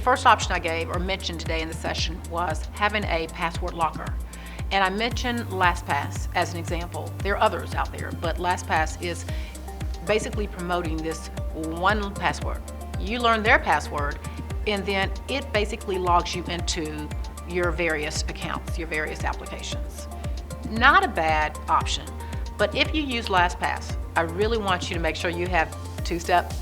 first option I gave or mentioned today in the session was having a password locker. And I mentioned LastPass as an example. There are others out there, but LastPass is basically promoting this one password. You learn their password, and then it basically logs you into your various accounts, your various applications. Not a bad option, but if you use LastPass, I really want you to make sure you have two-step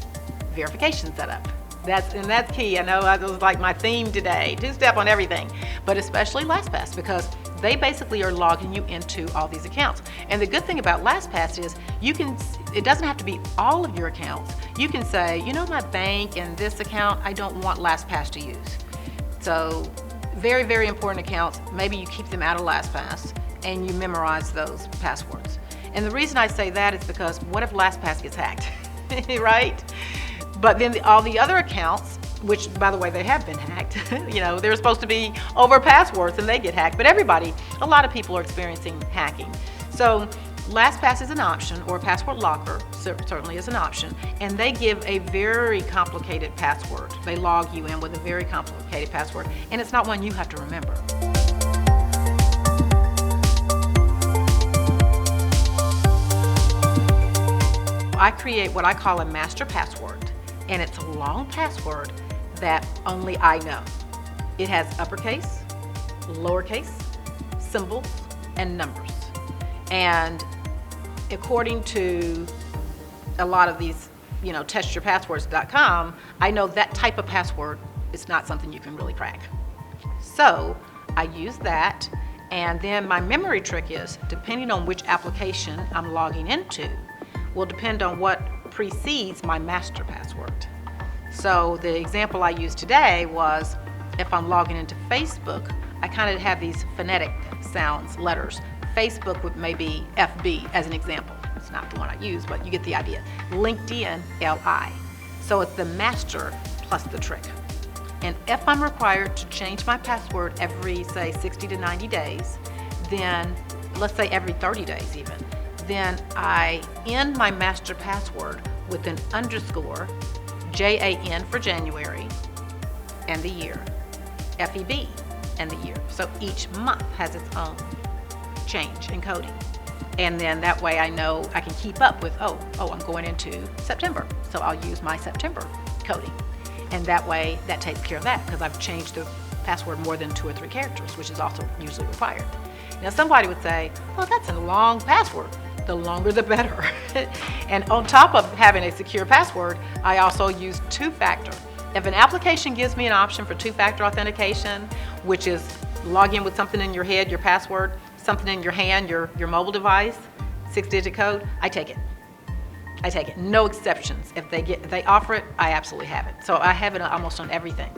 verification set up. That's key. I know that was like my theme today, two-step on everything, but especially LastPass, because they basically are logging you into all these accounts. And the good thing about LastPass is it doesn't have to be all of your accounts. You can say, you know, my bank and this account, I don't want LastPass to use. So very, very important accounts, maybe you keep them out of LastPass and you memorize those passwords. And the reason I say that is because what if LastPass gets hacked, right? But then all the other accounts, which by the way, they have been hacked, you know, they're supposed to be over passwords and they get hacked, but a lot of people are experiencing hacking. So LastPass is an option, or password locker certainly is an option, and they give a very complicated password. They log you in with a very complicated password, and it's not one you have to remember. I create what I call a master password, and it's a long password that only I know. It has uppercase, lowercase, symbols, and numbers. And according to a lot of these, you know, testyourpasswords.com, I know that type of password is not something you can really crack. So I use that, and then my memory trick is, depending on which application I'm logging into, will depend on what precedes my master password. So the example I used today was, if I'm logging into Facebook, I kind of have these phonetic sounds, letters. Facebook would maybe FB as an example. It's not the one I use, but you get the idea. LinkedIn, LI. So it's the master plus the trick. And if I'm required to change my password every, say, 60 to 90 days, then let's say every 30 days even, then I end my master password with an underscore, JAN for January, and the year, FEB, and the year. So each month has its own change in coding. And then that way I know I can keep up with, oh, I'm going into September. So I'll use my September coding. And that way that takes care of that, because I've changed the password more than 2 or 3 characters, which is also usually required. Now somebody would say, well, that's a long password. The longer the better. And on top of having a secure password, I also use two-factor. If an application gives me an option for two-factor authentication, which is log in with something in your head, your password, something in your hand, your mobile device, 6-digit code, I take it. I take it, no exceptions. If they offer it, I absolutely have it. So I have it almost on everything.